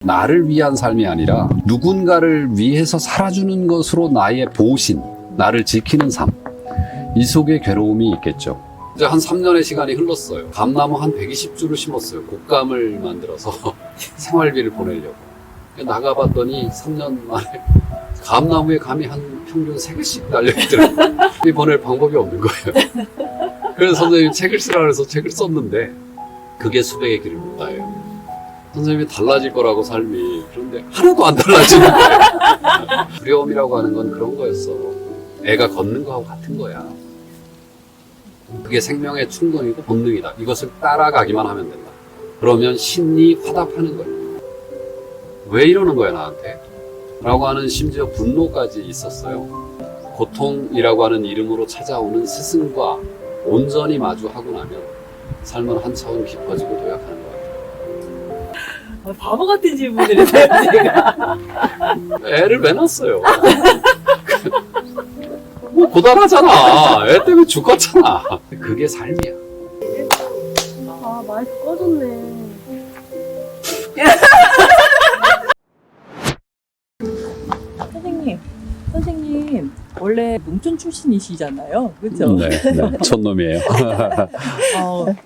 나를 위한 삶이 아니라 누군가를 위해서 살아주는 것으로 나의 보신, 나를 지키는 삶. 이 속에 괴로움이 있겠죠. 이제 한 3년의 시간이 흘렀어요. 감나무 한 120주를 심었어요. 곶감을 만들어서 생활비를 보내려고. 나가봤더니 3년 만에 감나무에 감이 한 평균 3개씩 달려있더라고요. 보낼 방법이 없는 거예요. 그래서 선생님이 책을 쓰라 그래서 책을 썼는데 그게 수백의 길을 묻다예요. 선생님이 달라질 거라고 삶이. 그런데 하나도 안 달라지는 거예요. 두려움이라고 하는 건 그런 거였어. 애가 걷는 거하고 같은 거야. 그게 생명의 충동이고 본능이다. 이것을 따라가기만 하면 된다. 그러면 신이 화답하는 거예요. 왜 이러는 거야 나한테? 라고 하는 심지어 분노까지 있었어요. 고통이라고 하는 이름으로 찾아오는 스승과 온전히 마주하고 나면 삶은 한 차원 깊어지고 도약하는 것 같아요. 바보 같은 질문을 해요, 제가. 애를 왜 낳았어요? 뭐 고단하잖아. 애 때문에 죽었잖아. 그게 삶이야. 아, 마이크 꺼졌네. 선생님, 원래 농촌 출신이시잖아요. 그죠? 네, 촌놈이에요.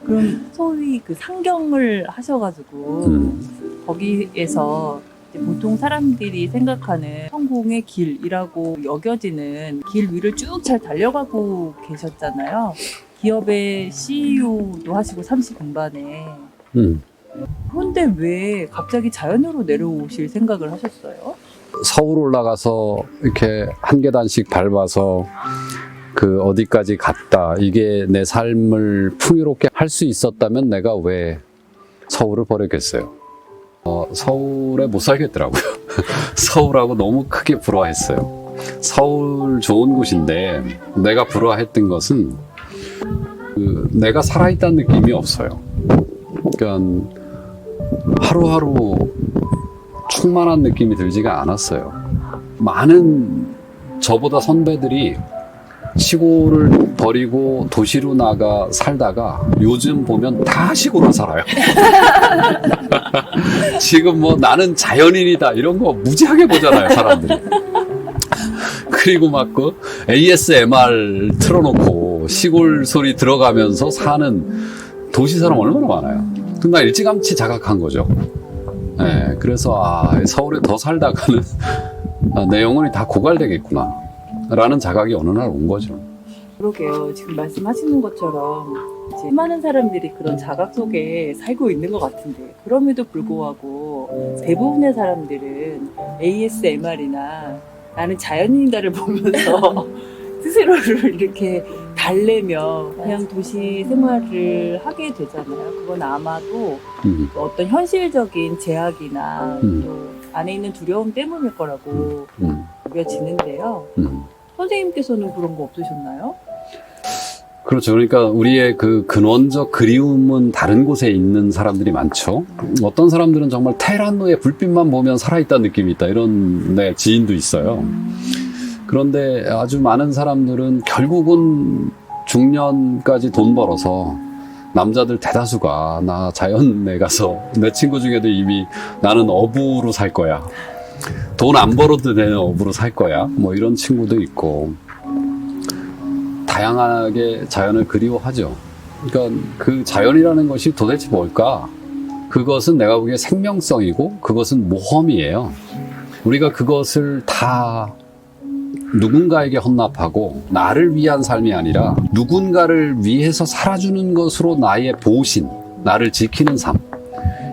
그럼 소위 그 상경을 하셔가지고, 거기에서 이제 보통 사람들이 생각하는 성공의 길이라고 여겨지는 길 위를 쭉 잘 달려가고 계셨잖아요. 기업의 CEO도 하시고 30 중반에. 그런데 왜 갑자기 자연으로 내려오실 생각을 하셨어요? 서울 올라가서 이렇게 한 계단씩 밟아서 그 어디까지 갔다. 이게 내 삶을 풍요롭게 할 수 있었다면 내가 왜 서울을 버렸겠어요? 서울에 못 살겠더라고요. 서울하고 너무 크게 불화했어요. 서울 좋은 곳인데 내가 불화했던 것은 내가 살아있다는 느낌이 없어요. 그러니까 하루하루 충만한 느낌이 들지가 않았어요. 많은 저보다 선배들이 시골을 버리고 도시로 나가 살다가 요즘 보면 다 시골을 살아요. 지금 뭐 나는 자연인이다 이런 거 무지하게 보잖아요, 사람들이. 그리고 막 그 ASMR 틀어놓고 시골 소리 들어가면서 사는 도시 사람 얼마나 많아요. 근데 나 일찌감치 자각한 거죠. 네, 그래서 서울에 더 살다가는 내 영혼이 다 고갈되겠구나 라는 자각이 어느 날 온 거죠. 그러게요. 지금 말씀하시는 것처럼 이제 많은 사람들이 그런 자각 속에 살고 있는 것 같은데 그럼에도 불구하고 대부분의 사람들은 ASMR이나 나는 자연인이다를 보면서 스스로를 이렇게 달래며 그냥 도시 생활을 하게 되잖아요. 그건 아마도 어떤 현실적인 제약이나 또 안에 있는 두려움 때문일 거라고 여겨지는데요. 선생님께서는 그런 거 없으셨나요? 그렇죠. 그러니까 우리의 그 근원적 그리움은 다른 곳에 있는 사람들이 많죠. 어떤 사람들은 정말 테헤란로의 불빛만 보면 살아있다는 느낌이 있다. 이런 지인도 있어요. 그런데 아주 많은 사람들은 결국은 중년까지 돈 벌어서 남자들 대다수가 나 자연에 가서 내 친구 중에도 이미 나는 어부로 살 거야. 돈 안 벌어도 되는 어부로 살 거야. 뭐 이런 친구도 있고 다양하게 자연을 그리워하죠. 그러니까 그 자연이라는 것이 도대체 뭘까? 그것은 내가 보기에 생명성이고 그것은 모험이에요. 우리가 그것을 다 누군가에게 헌납하고 나를 위한 삶이 아니라 누군가를 위해서 살아주는 것으로 나의 보신, 나를 지키는 삶.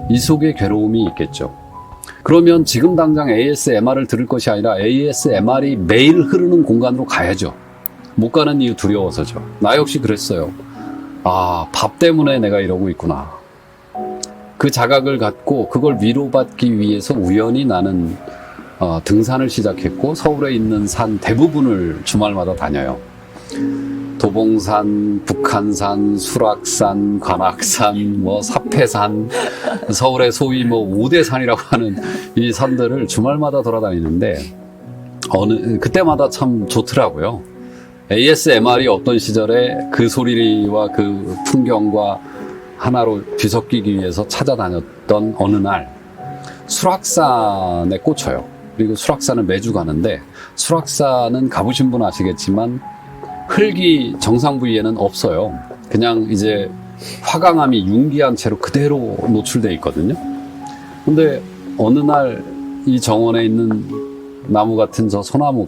이 속에 괴로움이 있겠죠. 그러면 지금 당장 ASMR을 들을 것이 아니라 ASMR이 매일 흐르는 공간으로 가야죠. 못 가는 이유 두려워서죠. 나 역시 그랬어요. 밥 때문에 내가 이러고 있구나. 그 자각을 갖고 그걸 위로받기 위해서 우연히 나는 등산을 시작했고 서울에 있는 산 대부분을 주말마다 다녀요. 도봉산, 북한산, 수락산, 관악산, 사패산, 서울의 소위 5대 산이라고 하는 이 산들을 주말마다 돌아다니는데 그때마다 참 좋더라고요. ASMR이 어떤 시절에 그 소리와 그 풍경과 하나로 뒤섞이기 위해서 찾아다녔던 어느 날 수락산에 꽂혀요. 그리고 수락산을 매주 가는데, 수락산은 가보신 분 아시겠지만 흙이 정상 부위에는 없어요. 그냥 이제 화강암이 융기한 채로 그대로 노출되어 있거든요. 근데 어느 날 이 정원에 있는 나무 같은 저 소나무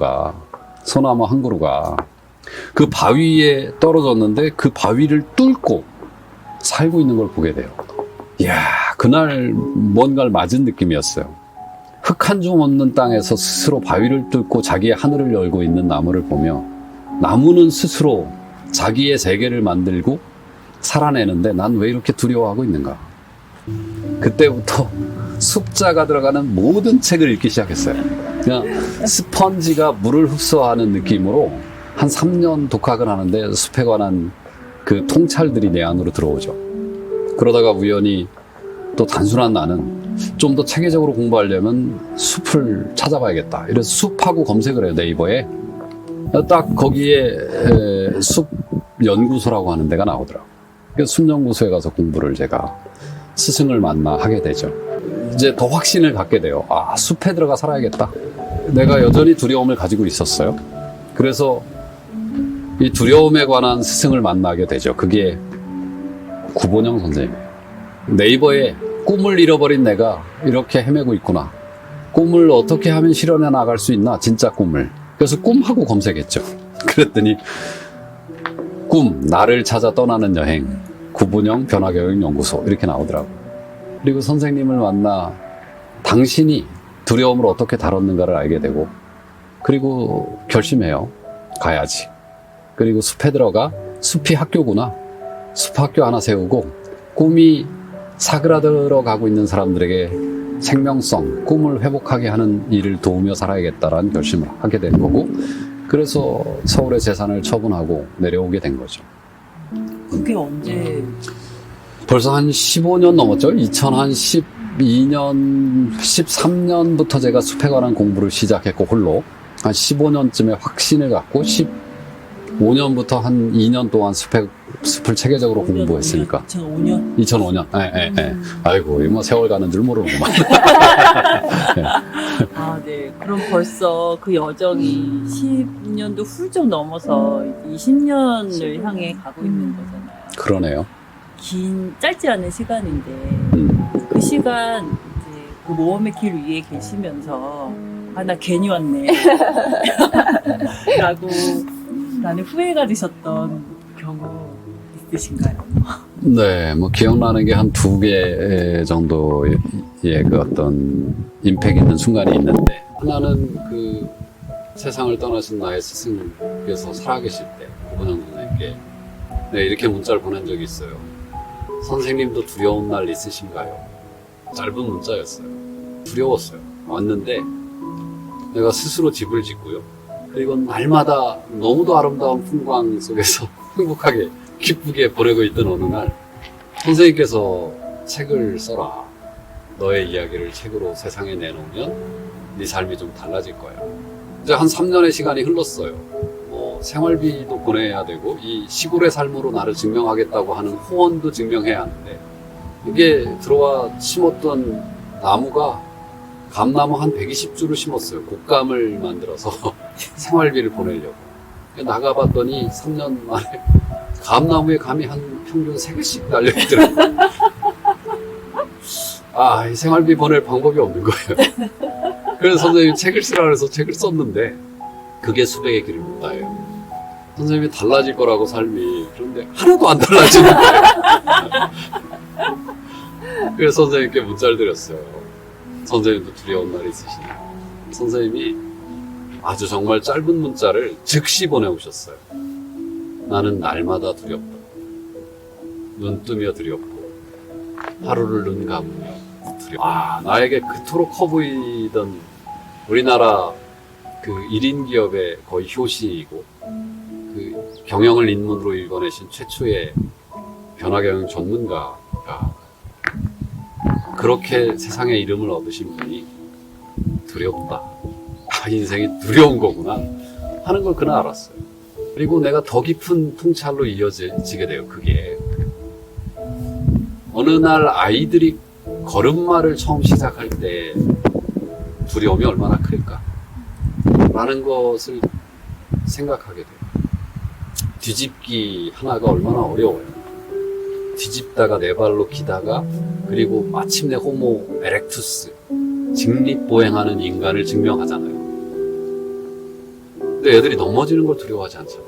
한 그루가 그 바위에 떨어졌는데 그 바위를 뚫고 살고 있는 걸 보게 돼요. 이야, 그날 뭔가를 맞은 느낌이었어요. 흙 한 줌 없는 땅에서 스스로 바위를 뚫고 자기의 하늘을 열고 있는 나무를 보며, 나무는 스스로 자기의 세계를 만들고 살아내는데 난 왜 이렇게 두려워하고 있는가. 그때부터 숲자가 들어가는 모든 책을 읽기 시작했어요. 그냥 스펀지가 물을 흡수하는 느낌으로 한 3년 독학을 하는데 숲에 관한 그 통찰들이 내 안으로 들어오죠. 그러다가 우연히 또 단순한 나는 좀 더 체계적으로 공부하려면 숲을 찾아봐야겠다. 이래서 숲하고 검색을 해요, 네이버에. 딱 거기에 숲 연구소라고 하는 데가 나오더라고요. 그래서 숲 연구소에 가서 공부를 제가 스승을 만나 하게 되죠. 이제 더 확신을 갖게 돼요. 아, 숲에 들어가 살아야겠다. 내가 여전히 두려움을 가지고 있었어요. 그래서 이 두려움에 관한 스승을 만나게 되죠. 그게 구본영 선생님이에요. 네이버에 꿈을 잃어버린 내가 이렇게 헤매고 있구나. 꿈을 어떻게 하면 실현해 나갈 수 있나? 진짜 꿈을. 그래서 꿈하고 검색했죠. 그랬더니 꿈, 나를 찾아 떠나는 여행, 구본영 변화교육연구소 이렇게 나오더라고요. 그리고 선생님을 만나 당신이 두려움을 어떻게 다뤘는가를 알게 되고, 그리고 결심해요. 가야지. 그리고 숲에 들어가 숲이 학교구나. 숲학교 하나 세우고 꿈이 사그라들어 가고 있는 사람들에게 생명성, 꿈을 회복하게 하는 일을 도우며 살아야겠다라는 결심을 하게 된 거고, 그래서 서울의 재산을 처분하고 내려오게 된 거죠. 그게 언제? 벌써 한 15년 넘었죠. 2012년, 13년부터 제가 숲에 관한 공부를 시작했고, 홀로. 한 15년쯤에 확신을 갖고, 15년부터 한 2년 동안 숲을 체계적으로 공부했으니까. 2005년? 2005년. 예. 아이고, 뭐 세월 가는 줄 모르는구만. 아, 네. 그럼 벌써 그 여정이 10년도 훌쩍 넘어서 20년을 향해 가고 있는 거잖아요. 그러네요. 짧지 않은 시간인데, 그 시간, 이제 그 모험의 길 위에 계시면서, 아, 나 괜히 왔네. 라고, 나는 후회가 되셨던 경우 있으신가요? 네, 뭐 기억나는 게 한 2개 정도의 그 어떤 임팩 있는 순간이 있는데, 하나는 그 세상을 떠나신 나의 스승께서 살아계실 때 구본영 선생님께 네, 이렇게 문자를 보낸 적이 있어요. 선생님도 두려운 날 있으신가요? 짧은 문자였어요. 두려웠어요. 왔는데 내가 스스로 집을 짓고요. 그리고 날마다 너무도 아름다운 풍광 속에서 행복하게 기쁘게 보내고 있던 어느 날 선생님께서 책을 써라. 너의 이야기를 책으로 세상에 내놓으면 네 삶이 좀 달라질 거야. 이제 한 3년의 시간이 흘렀어요. 생활비도 보내야 되고 이 시골의 삶으로 나를 증명하겠다고 하는 호언도 증명해야 하는데, 이게 들어와 심었던 나무가 감나무 한 120주를 심었어요. 곶감을 만들어서 생활비를 보내려고. 나가봤더니 3년 만에 감나무에 감이 한 평균 3개씩 달려있더라고요. 아, 이 생활비 보낼 방법이 없는 거예요. 그래서 선생님이 책을 쓰라 그래서 책을 썼는데, 그게 수백의 길을 묻다예요. 선생님이 달라질 거라고 삶이. 그런데 하나도 안 달라지는 거예요. 그래서 선생님께 문자를 드렸어요. 선생님도 두려운 날이 있으시냐. 선생님이 아주 정말 짧은 문자를 즉시 보내오셨어요. 나는 날마다 두렵다. 눈 뜨며 두렵고 하루를 눈 감으며 두렵고. 아, 나에게 그토록 커 보이던 우리나라 그 1인 기업의 거의 효시이고 그 경영을 인문으로 읽어내신 최초의 변화경영 전문가가 그렇게 세상에 이름을 얻으신 분이 두렵다. 아, 인생이 두려운 거구나 하는 걸 그날 알았어요. 그리고 내가 더 깊은 통찰로 이어지게 돼요. 그게 어느 날 아이들이 걸음마를 처음 시작할 때 두려움이 얼마나 클까? 라는 것을 생각하게 돼요. 뒤집기 하나가 얼마나 어려워요. 뒤집다가 네 발로 기다가 그리고 마침내 호모 에렉투스, 직립보행하는 인간을 증명하잖아요. 근데 애들이 넘어지는 걸 두려워하지 않잖아요.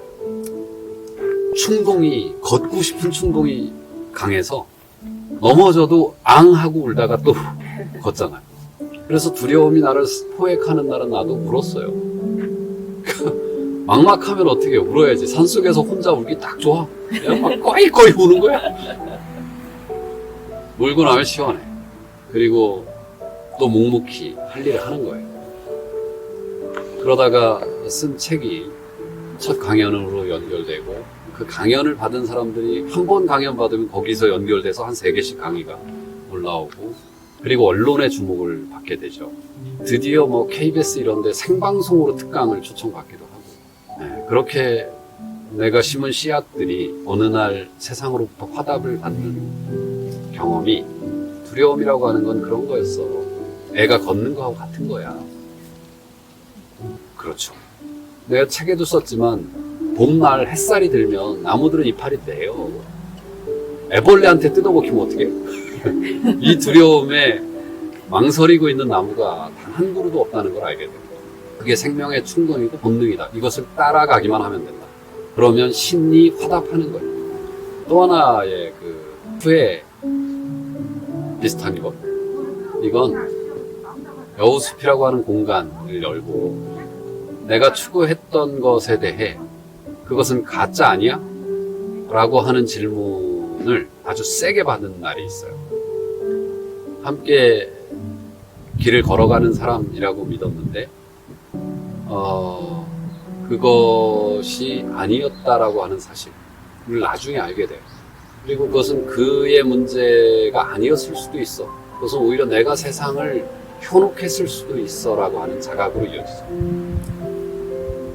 충동이, 걷고 싶은 충동이 강해서 넘어져도 앙 하고 울다가 또 걷잖아요. 그래서 두려움이 나를 포획하는 날은 나도 울었어요. 막막하면 어떻게 울어야지. 산속에서 혼자 울기 딱 좋아. 그냥 막 꺼이꺼이 우는 거야. 울고 나면 시원해. 그리고 또 묵묵히 할 일을 하는 거예요. 그러다가 쓴 책이 첫 강연으로 연결되고 그 강연을 받은 사람들이 한 번 강연 받으면 거기서 연결돼서 한 3개씩 강의가 올라오고 그리고 언론의 주목을 받게 되죠. 드디어 뭐 KBS 이런 데 생방송으로 특강을 초청받기도 하고 네, 그렇게 내가 심은 씨앗들이 어느 날 세상으로부터 화답을 받는 경험이 두려움이라고 하는 건 그런 거였어. 애가 걷는 거하고 같은 거야. 그렇죠. 내가 책에도 썼지만 봄날 햇살이 들면 나무들은 이파리 내요. 애벌레한테 뜯어먹히면 어떡해? 이 두려움에 망설이고 있는 나무가 단 한 그루도 없다는 걸 알게 됩니다. 그게 생명의 충동이고 본능이다. 이것을 따라가기만 하면 된다. 그러면 신이 화답하는 거예요. 또 하나의 그 후회 비슷한 이것. 이건 여우숲이라고 하는 공간을 열고 내가 추구했던 것에 대해 그것은 가짜 아니야? 라고 하는 질문을 아주 세게 받는 날이 있어요. 함께 길을 걸어가는 사람이라고 믿었는데 그것이 아니었다라고 하는 사실을 나중에 알게 돼요. 그리고 그것은 그의 문제가 아니었을 수도 있어. 그것은 오히려 내가 세상을 현혹했을 수도 있어 라고 하는 자각으로 이어지죠.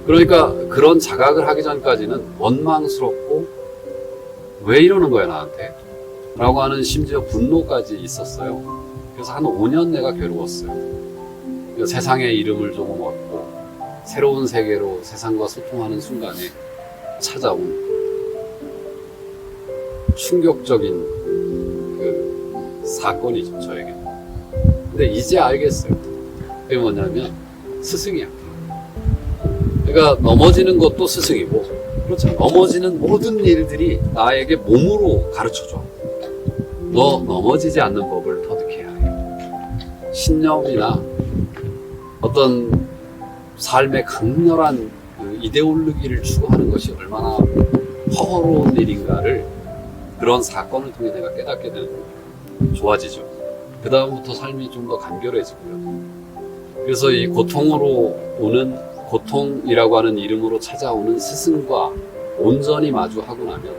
그러니까 그런 자각을 하기 전까지는 원망스럽고 왜 이러는 거야 나한테? 라고 하는 심지어 분노까지 있었어요. 그래서 한 5년 내가 괴로웠어요. 세상의 이름을 조금 얻고 새로운 세계로 세상과 소통하는 순간에 찾아온 충격적인 그 사건이죠, 저에게. 근데 이제 알겠어요. 그게 뭐냐면 스승이야. 그러니까 넘어지는 것도 스승이고, 그렇죠. 넘어지는 모든 일들이 나에게 몸으로 가르쳐줘. 너 넘어지지 않는 법을 터득해야 해. 신념이나 어떤 삶의 강렬한 그 이데올로기를 추구하는 것이 얼마나 허허로운 일인가를 그런 사건을 통해 내가 깨닫게 되는 거예요. 좋아지죠. 그 다음부터 삶이 좀 더 간결해지고요. 그래서 이 고통으로 오는, 고통이라고 하는 이름으로 찾아오는 스승과 온전히 마주하고 나면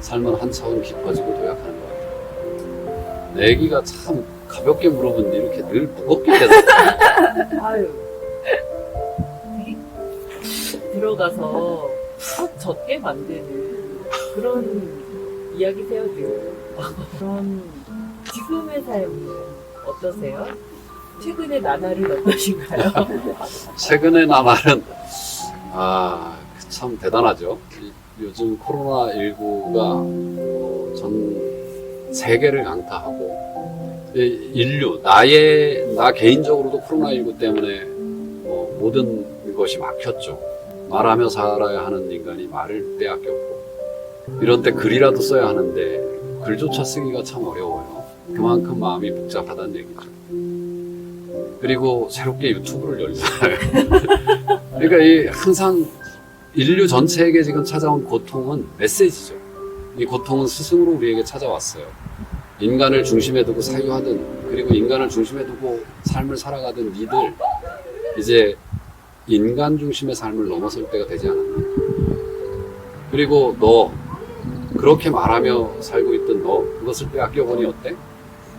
삶은 한 차원 깊어지고 도약하는 것 같아요. 내 얘기가 참 가볍게 물어보는데 이렇게 늘 무겁게 되더라고요. 아유. 들어가서 푹 젖게 만드는 그런 이야기세요들. 그런 지금의 삶은 어떠세요? 최근의 나날은 어떠신가요? 최근의 나날은 참 대단하죠. 요즘 코로나19가 전 세계를 강타하고 인류, 나 개인적으로도 코로나19 때문에 모든 것이 막혔죠. 말하며 살아야 하는 인간이 말을 빼앗겼고 이런 때 글이라도 써야 하는데 글조차 쓰기가 참 어려워요. 그만큼 마음이 복잡하다는 얘기죠. 그리고 새롭게 유튜브를 열잖아요. 그러니까 항상 인류 전체에게 지금 찾아온 고통은 메시지죠. 이 고통은 스승으로 우리에게 찾아왔어요. 인간을 중심에 두고 사유하든 그리고 인간을 중심에 두고 삶을 살아가든 니들 이제 인간 중심의 삶을 넘어설 때가 되지 않았나. 그리고 너 그렇게 말하며 살고 있던 너 그것을 빼앗겨보니 어때?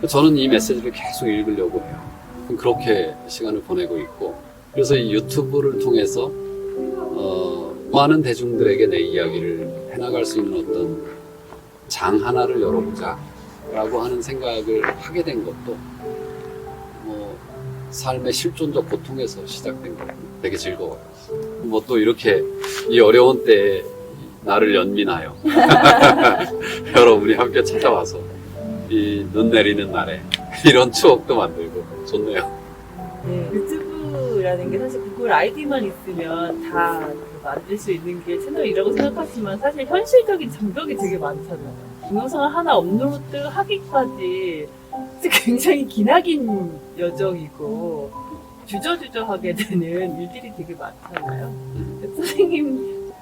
저는 이 메시지를 계속 읽으려고 해요. 그렇게 시간을 보내고 있고 그래서 이 유튜브를 통해서 많은 대중들에게 내 이야기를 해나갈 수 있는 어떤 장 하나를 열어보자 라고 하는 생각을 하게 된 것도 뭐 삶의 실존적 고통에서 시작된 거고 되게 즐거워요. 뭐 또 이렇게 이 어려운 때에 나를 연민하여 여러분이 함께 찾아와서 이 눈 내리는 날에 이런 추억도 만들고 좋네요. 네, 유튜브라는 게 사실 구글 아이디만 있으면 다 만들 수 있는 게 채널이라고 생각하지만 사실 현실적인 장벽이 되게 많잖아요. 동영상을 하나 업로드 하기까지 굉장히 기나긴 여정이고 주저주저하게 되는 일들이 되게 많잖아요. 선생님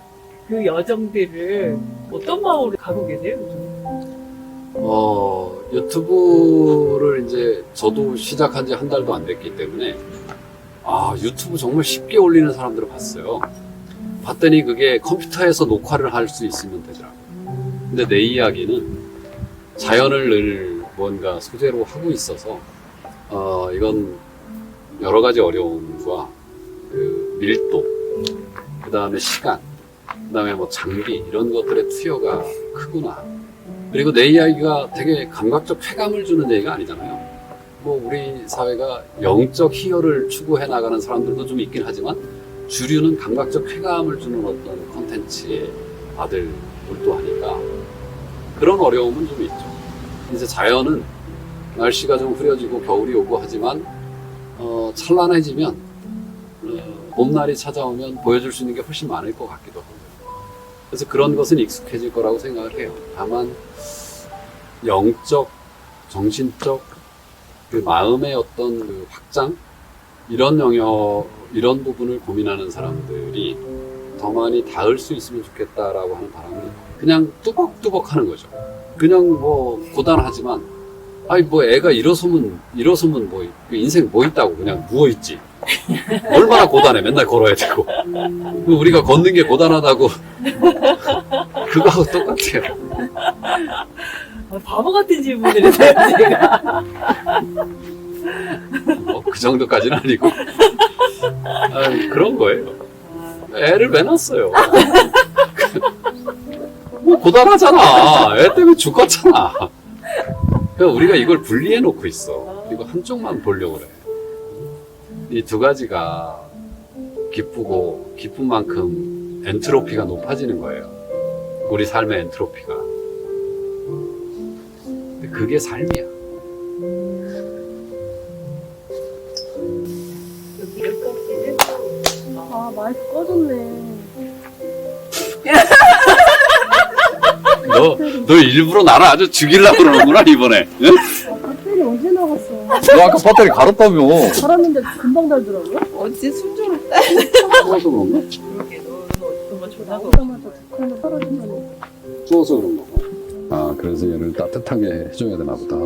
그 여정들을 어떤 마음으로 가고 계세요? 유튜브를 이제 저도 시작한 지 한 달도 안 됐기 때문에 유튜브 정말 쉽게 올리는 사람들을 봤어요. 봤더니 그게 컴퓨터에서 녹화를 할 수 있으면 되더라고요. 근데 내 이야기는 자연을 늘 뭔가 소재로 하고 있어서 이건 여러 가지 어려움과 그 밀도, 그 다음에 시간, 그 다음에 뭐 장비 이런 것들의 투여가 크구나. 그리고 내 이야기가 되게 감각적 쾌감을 주는 얘기가 아니잖아요. 뭐 우리 사회가 영적 희열을 추구해 나가는 사람들도 좀 있긴 하지만 주류는 감각적 쾌감을 주는 어떤 콘텐츠의 아들들도 하니까 그런 어려움은 좀 있죠. 이제 자연은 날씨가 좀 흐려지고 겨울이 오고 하지만 찬란해지면 봄날이 찾아오면 보여줄 수 있는 게 훨씬 많을 것 같기도 하고요. 그래서 그런 것은 익숙해질 거라고 생각을 해요. 다만 영적, 정신적, 그 마음의 어떤 그 확장 이런 영역, 이런 부분을 고민하는 사람들이 더 많이 닿을 수 있으면 좋겠다라고 하는 바람이 그냥 뚜벅뚜벅 하는 거죠. 그냥 뭐 고단하지만 뭐 애가 일어서면 뭐 인생 뭐 있다고 그냥 누워있지. 얼마나 고단해. 맨날 걸어야 되고. 우리가 걷는 게 고단하다고 그거하고 똑같아요. 바보 같은 질문을 해서요, 제가. 그 정도까지는 아니고 그런 거예요. 애를 왜 낳았어요? 뭐 고단하잖아. 애 때문에 죽었잖아. 그러니까 우리가 이걸 분리해 놓고 있어. 그리고 한쪽만 보려고 그래. 이 두 가지가 기쁘고 기쁜 만큼 엔트로피가 높아지는 거예요. 우리 삶의 엔트로피가. 근데 그게 삶이야. 여기까지는 마이크 꺼졌네. 너 일부러 나를 아주 죽이려고 그러는구나, 이번에. 응? 배터리 언제 나갔어? 너 아까 배터리 갈았다며. 갈았는데 금방 달더라고요? 어째 순조롭다. 추워서 그런가? 그러게, 너는 어떤 거 전화가 나오자마자 북한에 떨어진다니. 추워서 그런가? 그래서 얘를 따뜻하게 해줘야 되나 보다.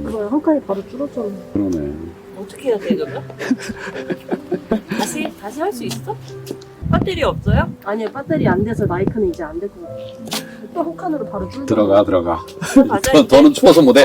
그거야, 한 칸이 바로 줄었잖아. 그러네. 어떻게 해야 돼, 그러면? 다시 할 수 있어? 배터리 없어요? 아니요, 배터리 안 돼서 마이크는 이제 안 될 것 같아. 또 한 칸으로 바로 줄더라고. 들어가. 가자. 더는 추워서 못해.